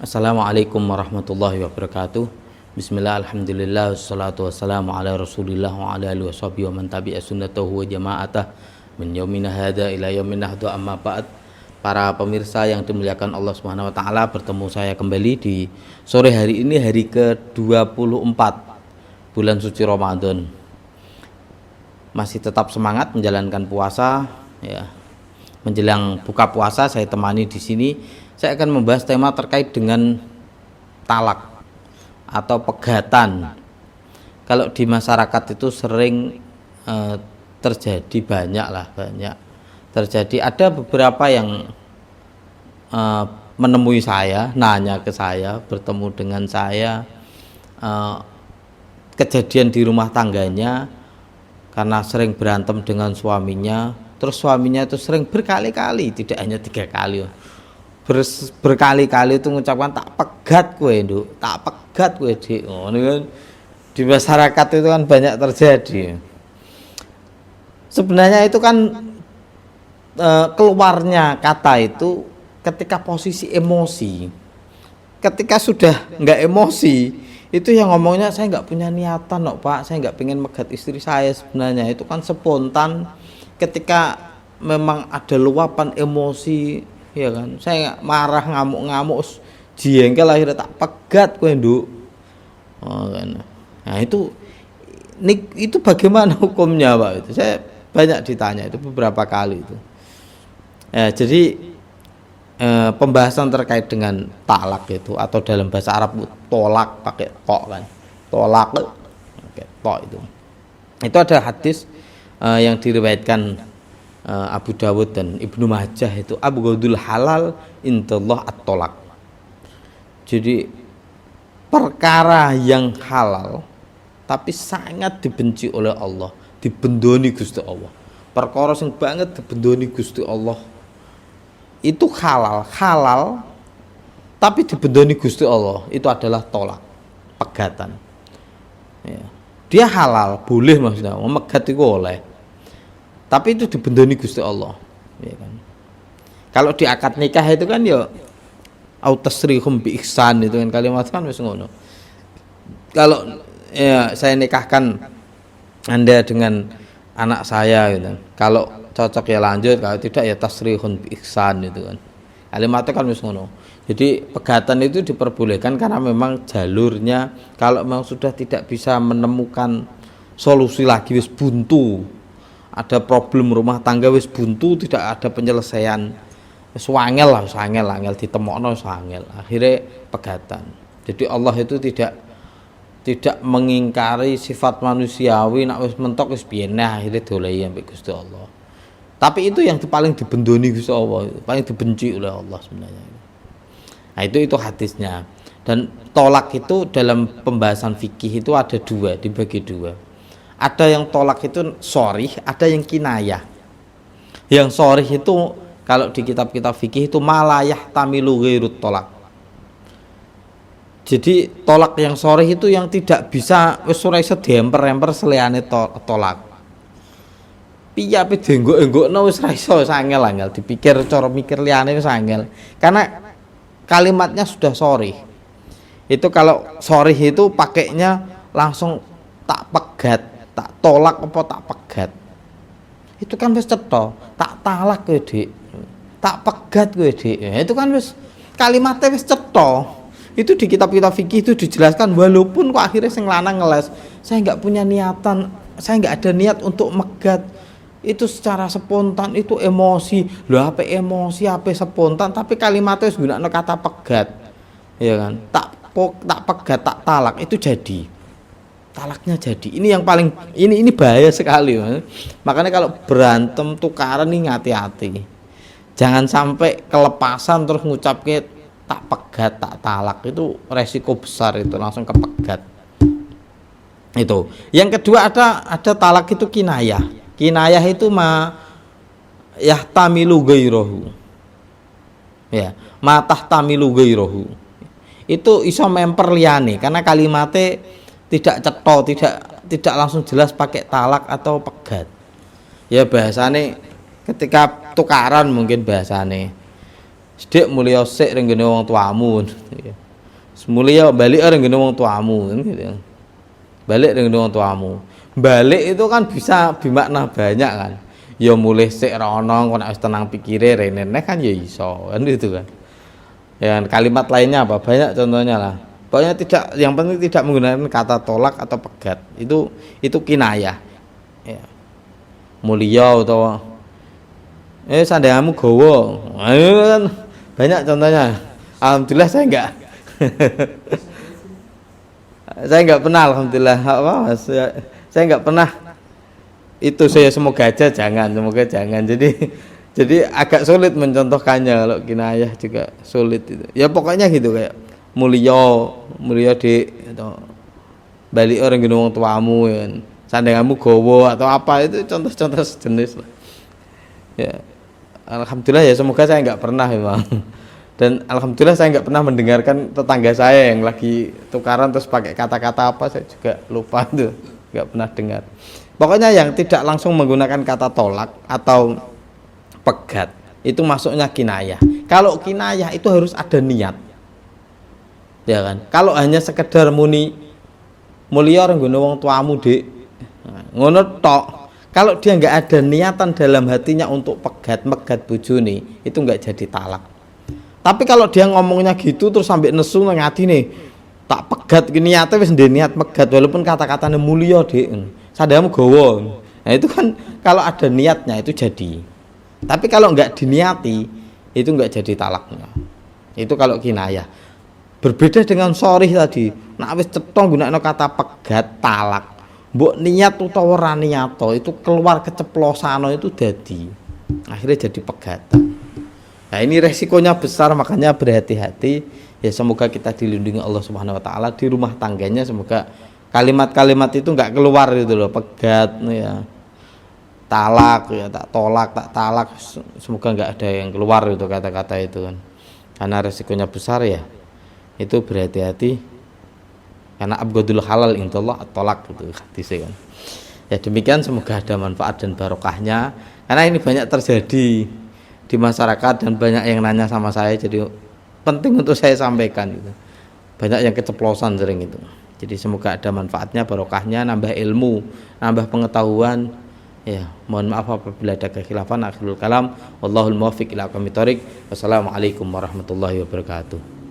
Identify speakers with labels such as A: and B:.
A: Assalamualaikum warahmatullahi wabarakatuh. Bismillah, alhamdulillah, wassalatu wassalamu ala rasulillah wa ala alihi washabihi wa man tabi'a sunnatahu wa jama'atah min yaumina hadza ila yaumin nahdu, amma ba'd. Para pemirsa yang dimuliakan Allah Subhanahu wa taala, bertemu saya kembali di sore hari ini, hari ke-24 bulan suci Ramadan. Masih tetap semangat menjalankan puasa ya. Menjelang buka puasa saya temani di sini. Saya akan membahas tema terkait dengan talak atau pegatan. Kalau di masyarakat itu sering terjadi, banyak terjadi. Ada beberapa yang menemui saya, nanya ke saya, bertemu dengan saya, kejadian di rumah tangganya karena sering berantem dengan suaminya. Terus suaminya itu sering berkali-kali, tidak hanya 3 kali, berkali-kali itu mengucapkan tak pegat kue nduk, tak pegat kue dik. Oh, ini kan di masyarakat itu kan banyak terjadi. Sebenarnya itu kan keluarnya kata itu ketika posisi emosi. Ketika sudah nggak emosi, itu yang ngomongnya saya nggak punya niatan kok Pak, saya nggak pengen megat istri saya. Sebenarnya itu kan spontan ketika memang ada luapan emosi. Ya kan, saya marah, ngamuk-ngamuk, jengkel, akhirnya tak pegat kowe nduk. Oh, kan. Nah itu bagaimana hukumnya Pak? Itu saya banyak ditanya itu beberapa kali itu. Ya, jadi pembahasan terkait dengan talak itu, atau dalam bahasa Arab tolak pakai tok kan, tolak pakai tok itu. Itu ada hadis yang diriwayatkan Abu Dawud dan Ibnu Majah, itu abghadul halal indallah at-tolak. Jadi perkara yang halal tapi sangat dibenci oleh Allah, dibendoni Gusti Allah. Perkara sing banget dibendoni Gusti Allah itu halal tapi dibendoni Gusti Allah, itu adalah tolak, pegatan. Ya. Dia halal, boleh maksudnya, megat itu oleh. Tapi itu dibendoni Gusti Allah, ya kan. Kalau di akad nikah itu kan ya autasrihum bi ihsan, itu kan kalimat kan wis ngono. Kalau ya saya nikahkan Anda dengan anak saya gitu. Kalau cocok ya lanjut, kalau tidak ya tasrihun bi ihsan, itu kan. Kalimatnya kan wis ngono. Jadi pegatan itu diperbolehkan karena memang jalurnya kalau memang sudah tidak bisa menemukan solusi lagi, wis buntu. Ada problem rumah tangga wis buntu, tidak ada penyelesaian, wis wangel ditemokno wis wangel, akhirnya pegatan. Jadi Allah itu tidak mengingkari sifat manusiawi, nak wis mentok wis piye nah akhirnya dolehi ambek Gusti Allah. Tapi itu yang paling dibendoni Gusti Allah, paling dibenci oleh Allah sebenarnya. Nah, itu hadisnya. Dan tolak itu dalam pembahasan fikih itu ada dua, dibagi dua. Ada yang tolak itu sharih, ada yang kinayah. Yang sharih itu kalau di kitab-kitab fikih itu malayah tamilu ghairut tolak. Jadi tolak yang sharih itu yang tidak bisa wis ora iso diemper-emper seliyane tolak. Piye ape denggok-enggokno wis ora iso, angel dipikir cara mikir liyane wis angel. Karena kalimatnya sudah sharih. Itu kalau sharih itu pakainya langsung tak pegat, tak tolak apa tak pegat. Itu kan wis cetha, tak talak kowe Dik, tak pegat kowe Dik. Ya, itu kan wis kalimatnya wis cetha. Itu di kitab-kitab fikih itu dijelaskan, walaupun kok akhirnya sing lanang ngeles, saya enggak punya niatan, saya enggak ada niat untuk megat. Itu secara spontan, itu emosi. Lho apa emosi, apa spontan, tapi kalimatnya wis gunakno kata pegat. Ya kan? Tak pegat, tak talak, itu jadi. Talaknya jadi. Ini yang paling ini bahaya sekali. Makanya kalau berantem tukaran ini hati-hati. Jangan sampai kelepasan terus ngucapke tak pegat, tak talak, itu resiko besar, itu langsung kepegat. Itu. Yang kedua ada talak itu kinayah. Kinayah itu yahtamilu ghairahu. Ya, ma tahtamilu ghairahu. Itu iso memper liyane karena kalimatnya tidak cetha, tidak langsung jelas pakai talak atau pegat. Ya bahasane ketika tukaran mungkin bahasane Sithik mulya sik ning gone wong tuamu. Mulya balik ning gone wong tuamu gitu. Balik ning gone wong tuamu. Balik itu kan bisa bermakna banyak kan. Ya mulih sik rono kok nek wis tenang pikire rene kan ya iso kan itu kan. Ya kalimat lainnya apa? Banyak contohnya lah. Pokoknya tidak, yang penting tidak menggunakan kata tolak atau pegat. Itu kinayah. Ya. Mulia atau sandanganmu gowo. Kan banyak contohnya. Alhamdulillah saya enggak. Saya enggak pernah alhamdulillah. Saya enggak pernah itu, saya semoga jangan. Jadi agak sulit mencontohkannya kalau kinayah juga sulit itu. Ya pokoknya gitu kayak mulia dik atau balik orang gini wong tuamu ya. Sandanganmu gowo atau apa, itu contoh-contoh sejenis lah. Ya. Alhamdulillah ya, semoga saya enggak pernah memang. Dan alhamdulillah saya enggak pernah mendengarkan tetangga saya yang lagi tukaran terus pakai kata-kata apa, saya juga lupa tuh. Enggak pernah dengar. Pokoknya yang tidak langsung menggunakan kata tolak atau pegat itu masuknya kinayah. Kalau kinayah itu harus ada niat. Ya kan? Kalau hanya sekedar muni mulia renggone wong tuamu, Dik. Ngono tok. Kalau dia enggak ada niatan dalam hatinya untuk megat bojone, itu enggak jadi talak. Tapi kalau dia ngomongnya gitu terus sampai nesu nang atine, tak pegat ki niate wis ndek niat megat walaupun kata-katanya mulia, Dik. Sandanganmu gowo. Nah, itu kan kalau ada niatnya itu jadi. Tapi kalau enggak diniati itu enggak jadi talaknya. Itu kalau kinayah. Berbeda dengan sorih tadi. Nek wis cetha gunakno kata pegat talak. Mbok niat utawa ora niat itu keluar keceplosan itu jadi. Akhirnya jadi pegatan. Nah, ini resikonya besar, makanya berhati-hati. Ya semoga kita dilindungi Allah Subhanahu wa taala di rumah tangganya, semoga kalimat-kalimat itu enggak keluar gitu loh, pegat ya. Talak ya, tak tolak, tak talak, semoga enggak ada yang keluar itu kata-kata itu kan. Karena resikonya besar ya. Itu berhati-hati. Karena abghadul halal insyaallah tolak gitu hadisnya kan. Ya demikian, semoga ada manfaat dan barokahnya. Karena ini banyak terjadi di masyarakat dan banyak yang nanya sama saya, jadi penting untuk saya sampaikan gitu. Banyak yang keceplosan sering itu. Jadi semoga ada manfaatnya, barokahnya, nambah ilmu, nambah pengetahuan. Ya, mohon maaf apabila ada kekhilafan. Akhirul kalam, wallahul muwaffiq ila aqwamit thoriq. Wassalamualaikum warahmatullahi wabarakatuh.